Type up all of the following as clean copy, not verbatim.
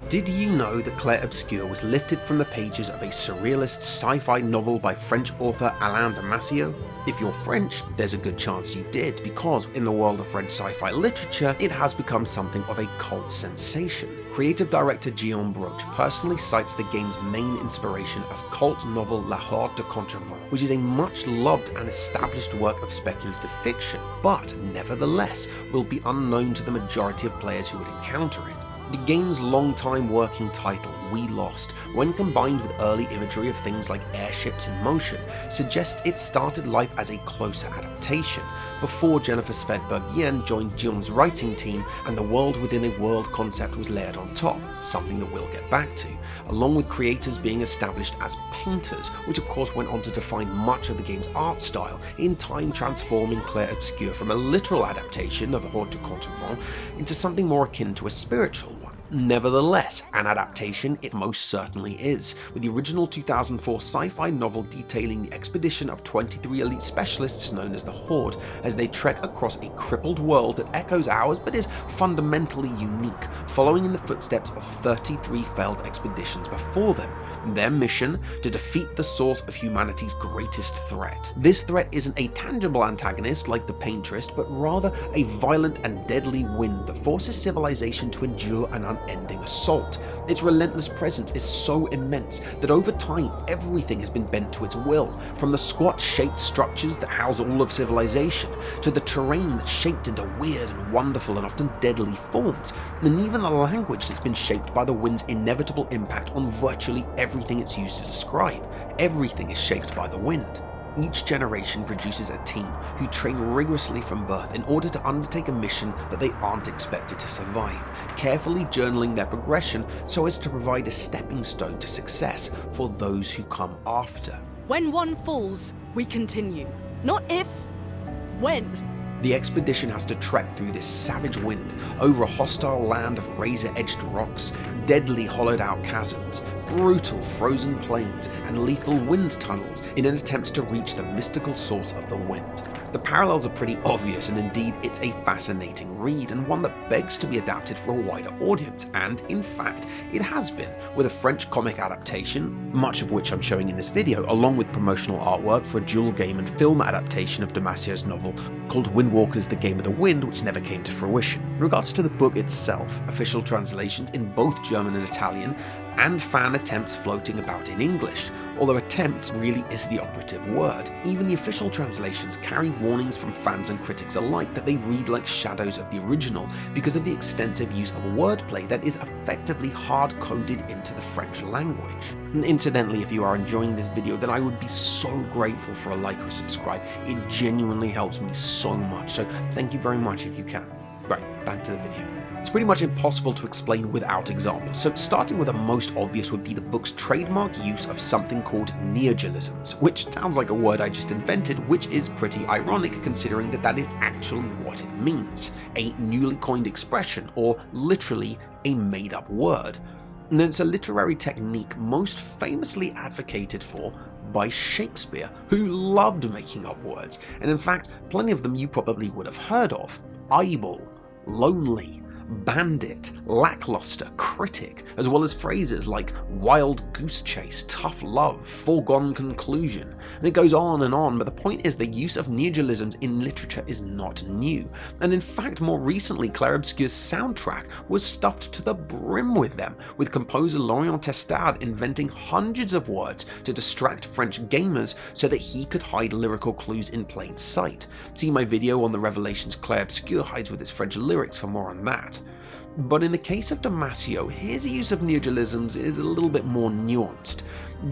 Did you know that Clair Obscur was lifted from the pages of a surrealist sci-fi novel by French author Alain Damasio? If you're French, there's a good chance you did, because in the world of French sci-fi literature, it has become something of a cult sensation. Creative director Guiliome Broach personally cites the game's main inspiration as cult novel La Horde du Contrevent, which is a much loved and established work of speculative fiction, but nevertheless will be unknown to the majority of players who would encounter it. The game's long-time working title, We Lost, when combined with early imagery of things like airships in motion, suggests it started life as a closer adaptation, before Jennifer Svedberg-Yen joined Guillaume's writing team and the world within a world concept was layered on top, something that we'll get back to, along with creators being established as painters, which of course went on to define much of the game's art style, in time transforming Clair Obscur from a literal adaptation of Horde du Contrevent into something more akin to a spiritual one. Nevertheless, an adaptation it most certainly is, with the original 2004 sci-fi novel detailing the expedition of 23 elite specialists known as the Horde as they trek across a crippled world that echoes ours but is fundamentally unique, following in the footsteps of 33 failed expeditions before them. Their mission? To defeat the source of humanity's greatest threat. This threat isn't a tangible antagonist like the Painterist, but rather a violent and deadly wind that forces civilization to endure an unending assault. Its relentless presence is so immense that over time everything has been bent to its will, from the squat-shaped structures that house all of civilization, to the terrain that's shaped into weird and wonderful and often deadly forms, and even the language that's been shaped by the wind's inevitable impact on virtually everything it's used to describe. Everything is shaped by the wind. Each generation produces a team who train rigorously from birth in order to undertake a mission that they aren't expected to survive, carefully journaling their progression so as to provide a stepping stone to success for those who come after. When one falls, we continue. Not if, when. The expedition has to trek through this savage wind, over a hostile land of razor-edged rocks, deadly hollowed-out chasms, brutal frozen plains, and lethal wind tunnels in an attempt to reach the mystical source of the wind. The parallels are pretty obvious, and indeed it's a fascinating read, and one that begs to be adapted for a wider audience, and in fact it has been, with a French comic adaptation, much of which I'm showing in this video, along with promotional artwork for a dual game and film adaptation of Damasio's novel called Windwalkers: The Game of the Wind, which never came to fruition. In regards to the book itself, official translations in both German and Italian, and fan attempts floating about in English, although attempt really is the operative word. Even the official translations carry warnings from fans and critics alike that they read like shadows of the original because of the extensive use of wordplay that is effectively hard-coded into the French language. And incidentally, if you are enjoying this video, then I would be so grateful for a like or subscribe. It genuinely helps me so much, so thank you very much if you can. Right, back to the video. It's pretty much impossible to explain without examples, so starting with the most obvious would be the book's trademark use of something called Neologisms, which sounds like a word I just invented, which is pretty ironic considering that is actually what it means, a newly coined expression, or literally a made-up word. And it's a literary technique most famously advocated for by Shakespeare, who loved making up words, and in fact plenty of them you probably would have heard of. Eyeball, lonely, bandit, lackluster, critic, as well as phrases like wild goose chase, tough love, foregone conclusion, and it goes on, but the point is the use of neologisms in literature is not new, and in fact more recently Clair Obscur's soundtrack was stuffed to the brim with them, with composer Laurent Testard inventing hundreds of words to distract French gamers so that he could hide lyrical clues in plain sight. See my video on the revelations Clair Obscur hides with his French lyrics for more on that. But in the case of Damasio, his use of neologisms is a little bit more nuanced,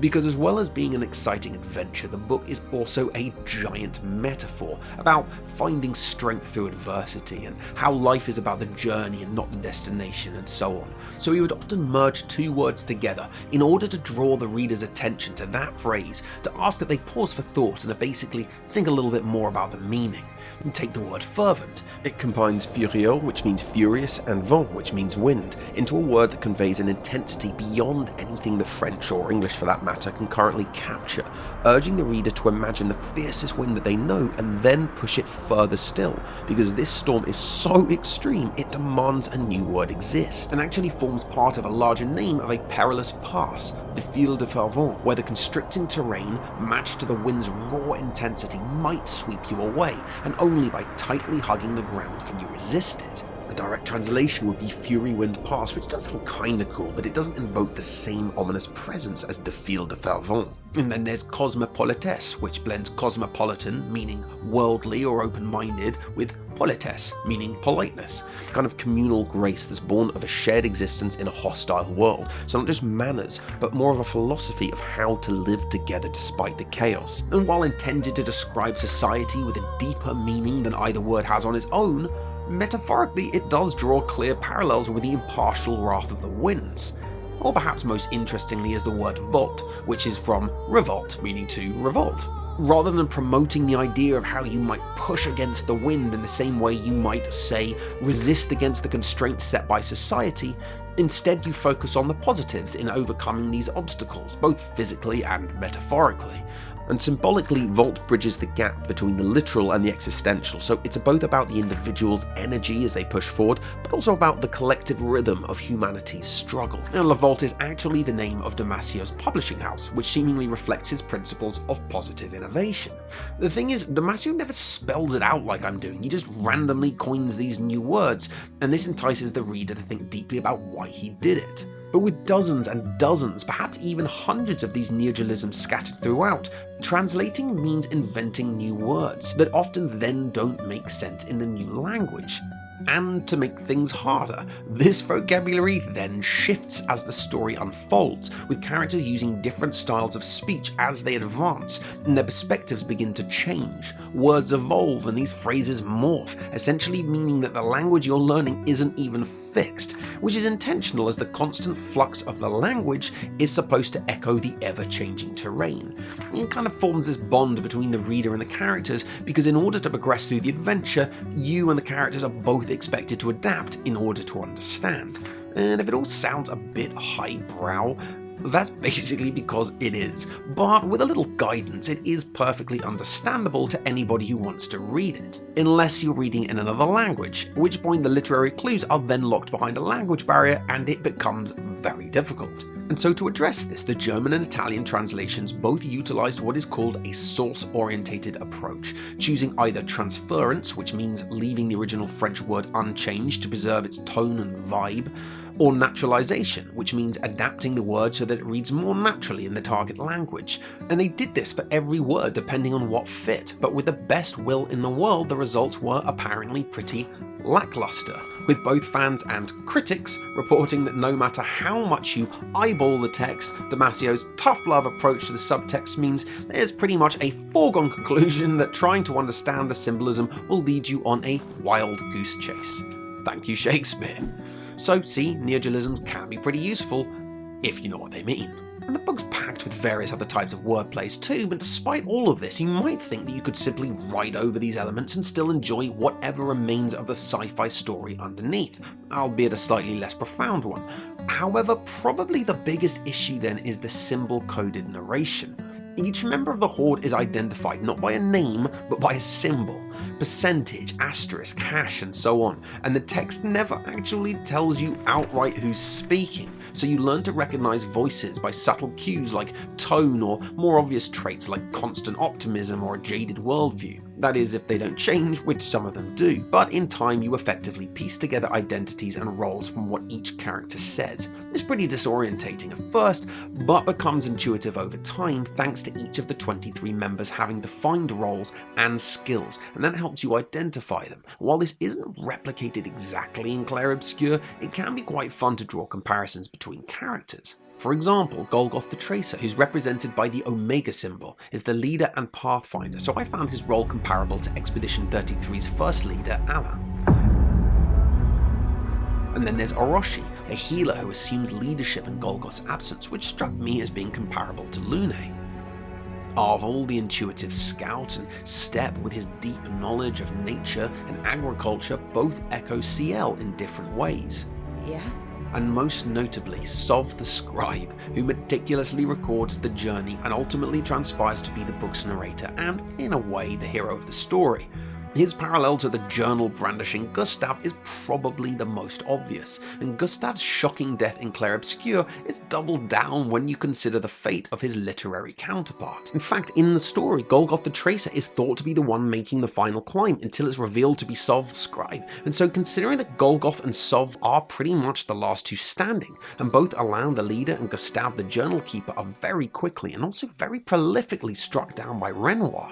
because as well as being an exciting adventure, the book is also a giant metaphor about finding strength through adversity and how life is about the journey and not the destination and so on. So he would often merge two words together in order to draw the reader's attention to that phrase, to ask that they pause for thought and to basically think a little bit more about the meaning. And take the word fervent. It combines furieux, which means furious, and vent, which means wind, into a word that conveys an intensity beyond anything the French, or English for that combat matter can currently capture, urging the reader to imagine the fiercest wind that they know and then push it further still, because this storm is so extreme it demands a new word exist, and actually forms part of a larger name of a perilous pass, Défile de Fervent, where the constricting terrain matched to the wind's raw intensity might sweep you away, and only by tightly hugging the ground can you resist it. A direct translation would be Fury Wind Pass, which does sound kinda cool, but it doesn't invoke the same ominous presence as Défile de Fervent. And then there's Cosmopolitesse, which blends cosmopolitan, meaning worldly or open-minded, with politesse, meaning politeness, kind of communal grace that's born of a shared existence in a hostile world. So not just manners, but more of a philosophy of how to live together despite the chaos. And while intended to describe society with a deeper meaning than either word has on its own, metaphorically it does draw clear parallels with the impartial wrath of the winds. Or perhaps most interestingly is the word volt, which is from revolt, meaning to revolt. Rather than promoting the idea of how you might push against the wind in the same way you might, say, resist against the constraints set by society, instead you focus on the positives in overcoming these obstacles, both physically and metaphorically. And symbolically, Volt bridges the gap between the literal and the existential, so it's both about the individual's energy as they push forward, but also about the collective rhythm of humanity's struggle. Now, La Volt is actually the name of Damasio's publishing house, which seemingly reflects his principles of positive innovation. The thing is, Damasio never spells it out like I'm doing, he just randomly coins these new words, and this entices the reader to think deeply about why he did it. But with dozens and dozens, perhaps even hundreds of these neologisms scattered throughout, translating means inventing new words that often then don't make sense in the new language. And to make things harder, this vocabulary then shifts as the story unfolds, with characters using different styles of speech as they advance, and their perspectives begin to change. Words evolve and these phrases morph, essentially meaning that the language you're learning isn't even fixed, which is intentional as the constant flux of the language is supposed to echo the ever-changing terrain. It kind of forms this bond between the reader and the characters, because in order to progress through the adventure, you and the characters are both expected to adapt in order to understand. And if it all sounds a bit highbrow, that's basically because it is, but with a little guidance it is perfectly understandable to anybody who wants to read it, unless you're reading in another language, at which point the literary clues are then locked behind a language barrier and it becomes very difficult. And so to address this, the German and Italian translations both utilized what is called a source-orientated approach, choosing either transference, which means leaving the original French word unchanged to preserve its tone and vibe, or naturalization, which means adapting the word so that it reads more naturally in the target language. And they did this for every word depending on what fit, but with the best will in the world, the results were apparently pretty lackluster, with both fans and critics reporting that no matter how much you eyeball the text, Damasio's tough love approach to the subtext means there's pretty much a foregone conclusion that trying to understand the symbolism will lead you on a wild goose chase. Thank you, Shakespeare. So see, neologisms can be pretty useful, if you know what they mean. And the book's packed with various other types of wordplays too, but despite all of this, you might think that you could simply write over these elements and still enjoy whatever remains of the sci-fi story underneath, albeit a slightly less profound one. However, probably the biggest issue then is the symbol-coded narration. Each member of the Horde is identified not by a name, but by a symbol, percentage, asterisk, hash, and so on, and the text never actually tells you outright who's speaking, so you learn to recognize voices by subtle cues like tone or more obvious traits like constant optimism or a jaded worldview. That is, if they don't change, which some of them do, but in time you effectively piece together identities and roles from what each character says. It's pretty disorientating at first, but becomes intuitive over time thanks to each of the 23 members having defined roles and skills, and that helps you identify them. While this isn't replicated exactly in Clair Obscur, it can be quite fun to draw comparisons between characters. For example, Golgoth the Tracer, who's represented by the Omega symbol, is the leader and pathfinder, so I found his role comparable to Expedition 33's first leader, Alain. And then there's Orochi, a healer who assumes leadership in Golgoth's absence, which struck me as being comparable to Lune. Arvel, the intuitive scout, and Steppe, with his deep knowledge of nature and agriculture, both echo CL in different ways. Yeah? and most notably Sov the Scribe, who meticulously records the journey and ultimately transpires to be the book's narrator and, in a way, the hero of the story. His parallel to the journal-brandishing Gustav is probably the most obvious, and Gustav's shocking death in Clair Obscur is doubled down when you consider the fate of his literary counterpart. In fact, in the story, Golgoth the Tracer is thought to be the one making the final climb until it's revealed to be Sov the Scribe, and so considering that Golgoth and Sov are pretty much the last two standing, and both Alain the leader and Gustav the journal keeper are very quickly and also very prolifically struck down by Renoir.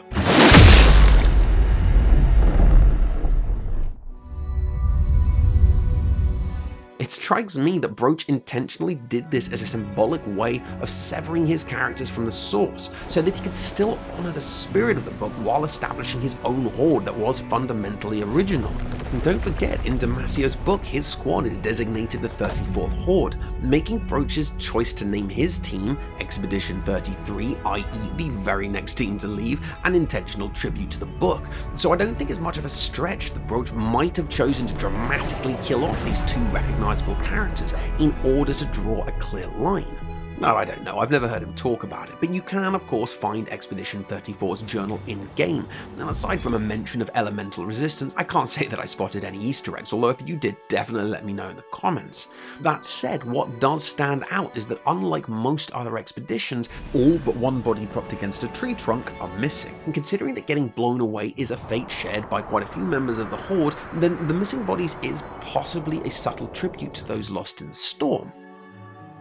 It strikes me that Broach intentionally did this as a symbolic way of severing his characters from the source, so that he could still honour the spirit of the book while establishing his own horde that was fundamentally original. And don't forget, in Damasio's book, his squad is designated the 34th Horde, making Broach's choice to name his team Expedition 33, i.e. the very next team to leave, an intentional tribute to the book. So I don't think it's much of a stretch that Broach might have chosen to dramatically kill off these two recognizable characters in order to draw a clear line. No, I don't know, I've never heard him talk about it, but you can of course find Expedition 34's journal in-game, and aside from a mention of elemental resistance, I can't say that I spotted any Easter eggs, although if you did, definitely let me know in the comments. That said, what does stand out is that unlike most other expeditions, all but one body propped against a tree trunk are missing, and considering that getting blown away is a fate shared by quite a few members of the Horde, then the missing bodies is possibly a subtle tribute to those lost in the storm.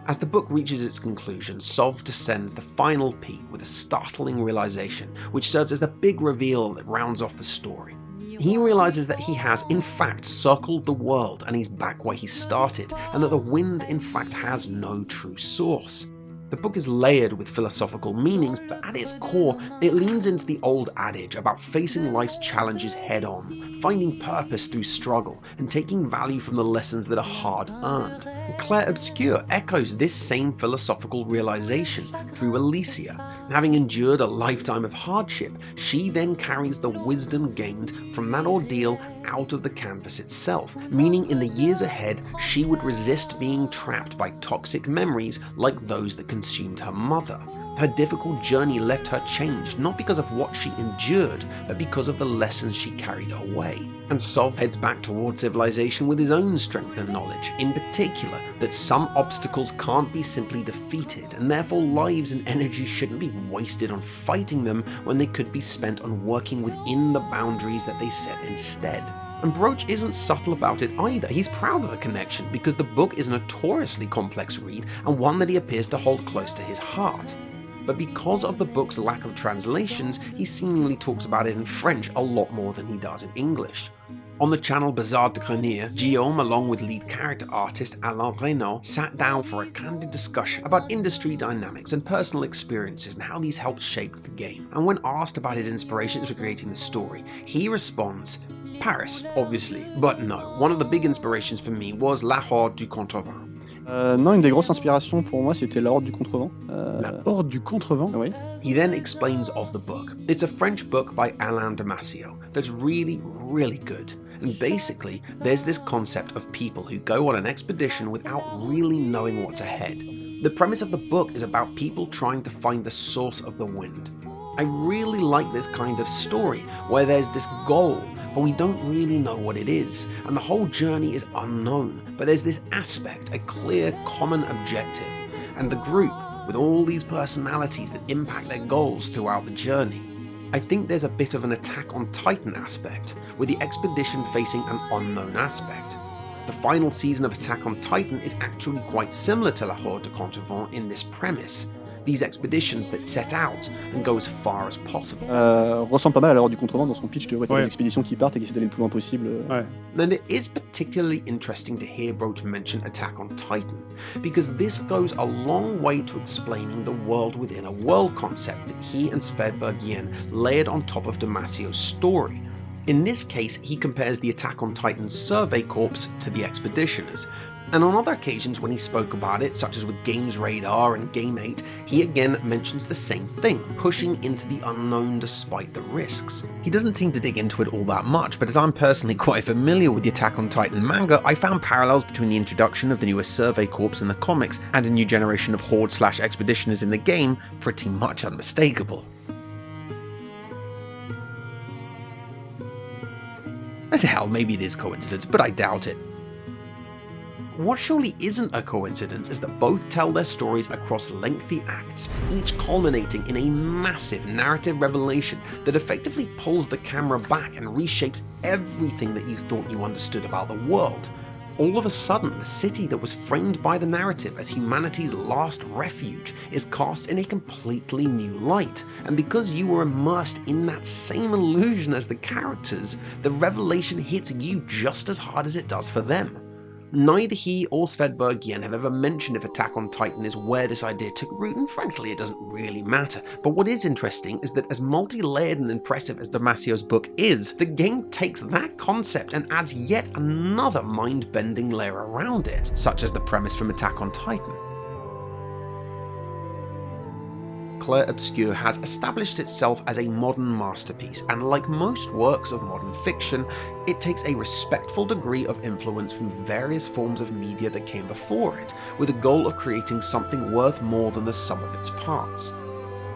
As the book reaches its conclusion, Sov descends the final peak with a startling realization, which serves as the big reveal that rounds off the story. He realizes that he has, in fact, circled the world and he's back where he started, and that the wind, in fact, has no true source. The book is layered with philosophical meanings, but at its core, it leans into the old adage about facing life's challenges head-on, finding purpose through struggle, and taking value from the lessons that are hard-earned. Clair Obscur echoes this same philosophical realization through Alicia. Having endured a lifetime of hardship, she then carries the wisdom gained from that ordeal out of the canvas itself, meaning in the years ahead, she would resist being trapped by toxic memories like those that consumed her mother. Her difficult journey left her changed, not because of what she endured, but because of the lessons she carried away. And Sov heads back toward civilization with his own strength and knowledge, in particular that some obstacles can't be simply defeated, and therefore lives and energy shouldn't be wasted on fighting them when they could be spent on working within the boundaries that they set instead. And Broach isn't subtle about it either. He's proud of the connection because the book is a notoriously complex read and one that he appears to hold close to his heart. But because of the book's lack of translations, he seemingly talks about it in French a lot more than he does in English. On the channel Bizarre de Grenier, Guiliome, along with lead character artist Alain Damasio, sat down for a candid discussion about industry dynamics and personal experiences and how these helped shape the game. And when asked about his inspirations for creating the story, he responds, Paris, obviously, but no, one of the big inspirations for me was La Horde du Contrevent. Non, une des grosses inspirations pour moi, c'était la Horde du Contrevent. La Horde du Contrevent? Oui. He then explains of the book. It's a French book by Alain Damasio that's really, really good. And basically, there's this concept of people who go on an expedition without really knowing what's ahead. The premise of the book is about people trying to find the source of the wind. I really like this kind of story, where there's this goal, but we don't really know what it is, and the whole journey is unknown, but there's this aspect, a clear common objective, and the group, with all these personalities that impact their goals throughout the journey. I think there's a bit of an Attack on Titan aspect, with the expedition facing an unknown aspect. The final season of Attack on Titan is actually quite similar to La Horde du Contrevent in this premise. These expeditions that set out and go as far as possible. Ressemble pas mal à la Horde du Contrevent dans son pitch de des expéditions qui partent et qui essaient d'aller le plus loin possible. Ouais. And it is particularly interesting to hear Broach mention Attack on Titan, because this goes a long way to explaining the world within a world concept that he and Svedbergian layered on top of Damasio's story. In this case, he compares the Attack on Titan's Survey Corps to the Expeditioners, And on other occasions when he spoke about it, such as with Games Radar and Game 8, he again mentions the same thing, pushing into the unknown despite the risks. He doesn't seem to dig into it all that much, but as I'm personally quite familiar with the Attack on Titan manga, I found parallels between the introduction of the newest Survey Corps in the comics and a new generation of Horde/Expeditioners in the game pretty much unmistakable. And hell, maybe it is coincidence, but I doubt it. What surely isn't a coincidence is that both tell their stories across lengthy acts, each culminating in a massive narrative revelation that effectively pulls the camera back and reshapes everything that you thought you understood about the world. All of a sudden, the city that was framed by the narrative as humanity's last refuge is cast in a completely new light, and because you were immersed in that same illusion as the characters, the revelation hits you just as hard as it does for them. Neither he or Svedbergian have ever mentioned if Attack on Titan is where this idea took root, and frankly it doesn't really matter. But what is interesting is that as multi-layered and impressive as Damasio's book is, the game takes that concept and adds yet another mind-bending layer around it, such as the premise from Attack on Titan. Clair Obscur has established itself as a modern masterpiece, and like most works of modern fiction, it takes a respectful degree of influence from various forms of media that came before it, with a goal of creating something worth more than the sum of its parts.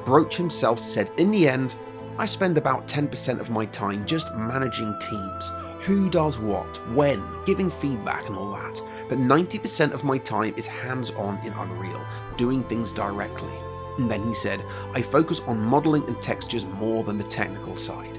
Broach himself said, "In the end, I spend about 10% of my time just managing teams. Who does what, when, giving feedback and all that, but 90% of my time is hands-on in Unreal, doing things directly." And then he said, "I focus on modeling and textures more than the technical side."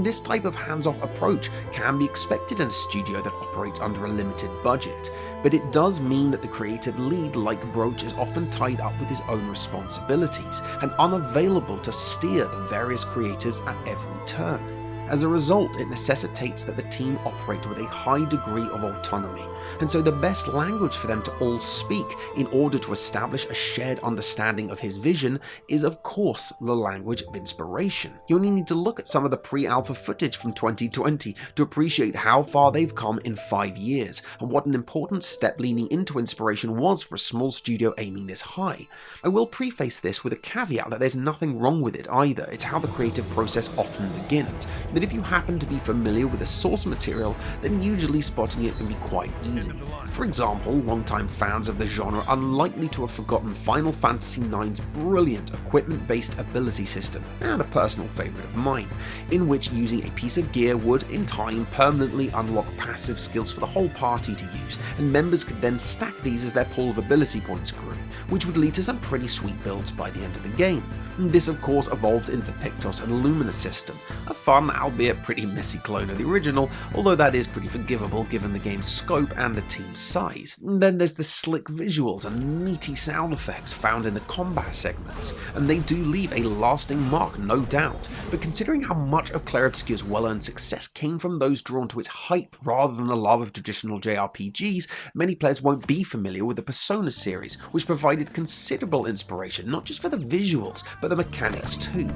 This type of hands-off approach can be expected in a studio that operates under a limited budget, but it does mean that the creative lead, like Broach, is often tied up with his own responsibilities and unavailable to steer the various creatives at every turn. As a result, it necessitates that the team operate with a high degree of autonomy, and so the best language for them to all speak in order to establish a shared understanding of his vision is of course the language of inspiration. You only need to look at some of the pre-alpha footage from 2020 to appreciate how far they've come in 5 years, and what an important step leaning into inspiration was for a small studio aiming this high. I will preface this with a caveat that there's nothing wrong with it either, it's how the creative process often begins, but if you happen to be familiar with the source material, then usually spotting it can be quite easy. For example, longtime fans of the genre are unlikely to have forgotten Final Fantasy IX's brilliant equipment-based ability system, and a personal favourite of mine, in which using a piece of gear would, in time, permanently unlock passive skills for the whole party to use, and members could then stack these as their pool of ability points grew, which would lead to some pretty sweet builds by the end of the game. And this of course evolved into the Pictos and Lumina system, a fun, albeit pretty messy clone of the original, although that is pretty forgivable given the game's scope and the team's size. And then there's the slick visuals and meaty sound effects found in the combat segments, and they do leave a lasting mark, no doubt, but considering how much of Clair Obscur's well-earned success came from those drawn to its hype rather than a love of traditional JRPGs, many players won't be familiar with the Persona series, which provided considerable inspiration not just for the visuals, but the mechanics too.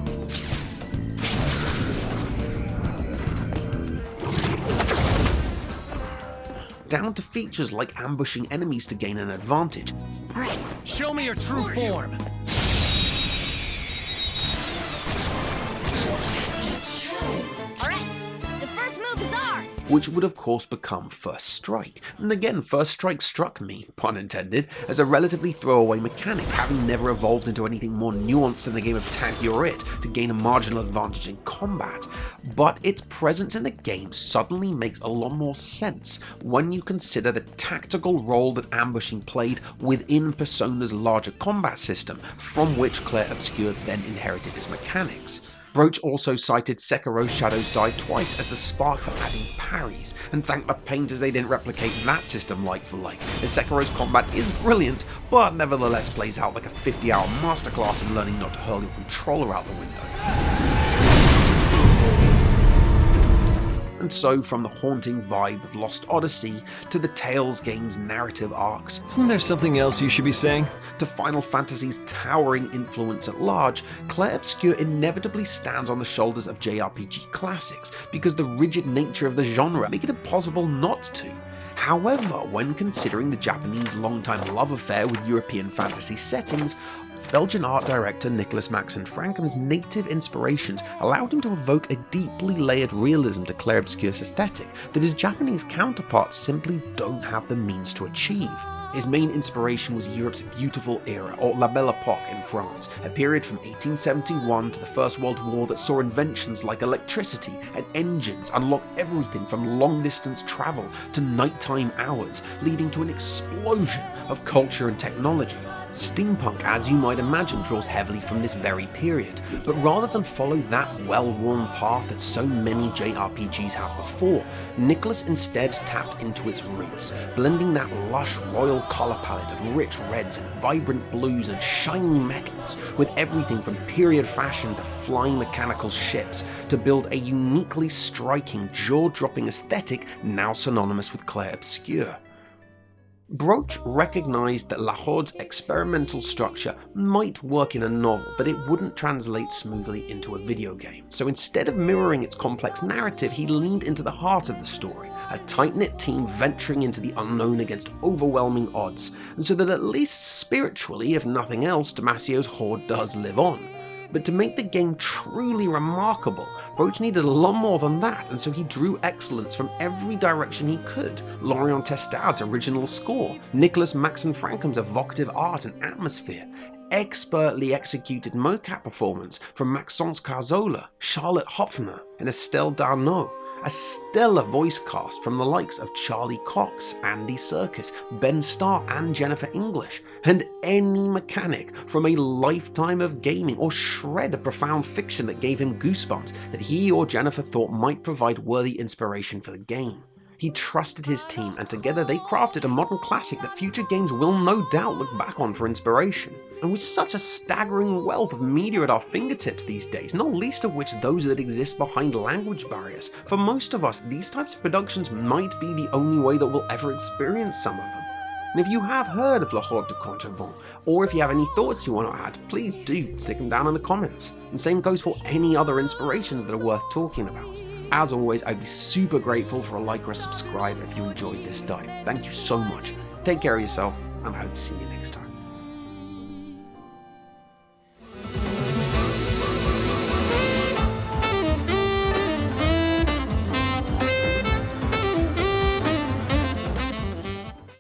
Down to features like ambushing enemies to gain an advantage. Show me your true form! Which would of course become First Strike. And again, First Strike struck me, pun intended, as a relatively throwaway mechanic, having never evolved into anything more nuanced than the game of Tag You're It to gain a marginal advantage in combat. But its presence in the game suddenly makes a lot more sense when you consider the tactical role that ambushing played within Persona's larger combat system, from which Clair Obscur then inherited its mechanics. Broach also cited Sekiro's Shadows Die Twice as the spark for adding parries, and thanked the painters they didn't replicate that system like for like, as Sekiro's combat is brilliant, but nevertheless plays out like a 50-hour masterclass in learning not to hurl your controller out the window. And so, from the haunting vibe of Lost Odyssey, to the Tales game's narrative arcs, Isn't there something else you should be saying? to Final Fantasy's towering influence at large, Clair Obscur inevitably stands on the shoulders of JRPG classics, because the rigid nature of the genre make it impossible not to. However, when considering the Japanese long-time love affair with European fantasy settings, Belgian art director Nicolas Maxen Frankem's native inspirations allowed him to evoke a deeply layered realism to Clair Obscur's aesthetic that his Japanese counterparts simply don't have the means to achieve. His main inspiration was Europe's beautiful era, or La Belle Époque in France, a period from 1871 to the First World War that saw inventions like electricity and engines unlock everything from long-distance travel to nighttime hours, leading to an explosion of culture and technology. Steampunk, as you might imagine, draws heavily from this very period, but rather than follow that well-worn path that so many JRPGs have before, Nicolas instead tapped into its roots, blending that lush royal colour palette of rich reds and vibrant blues and shiny metals, with everything from period fashion to flying mechanical ships, to build a uniquely striking, jaw-dropping aesthetic now synonymous with Clair Obscur. Broach recognised that La Horde's experimental structure might work in a novel, but it wouldn't translate smoothly into a video game. So instead of mirroring its complex narrative, he leaned into the heart of the story, a tight-knit team venturing into the unknown against overwhelming odds, and so that at least spiritually, if nothing else, Damasio's Horde does live on. But to make the game truly remarkable, Broach needed a lot more than that, and so he drew excellence from every direction he could. Laurent Testard's original score, Nicolas Maxen Frankem's evocative art and atmosphere, expertly executed mocap performance from Maxence Carzola, Charlotte Hopfner, and Estelle Darnaud, a stellar voice cast from the likes of Charlie Cox, Andy Serkis, Ben Starr and Jennifer English, and any mechanic from a lifetime of gaming or shred of profound fiction that gave him goosebumps that he or Jennifer thought might provide worthy inspiration for the game. He trusted his team, and together they crafted a modern classic that future games will no doubt look back on for inspiration. And with such a staggering wealth of media at our fingertips these days, not least of which those that exist behind language barriers, for most of us these types of productions might be the only way that we'll ever experience some of them. And if you have heard of La Horde du Contrevent, or if you have any thoughts you want to add, please do stick them down in the comments. And same goes for any other inspirations that are worth talking about. As always, I'd be super grateful for a like or a subscribe if you enjoyed this dive. Thank you so much. Take care of yourself, and I hope to see you next time.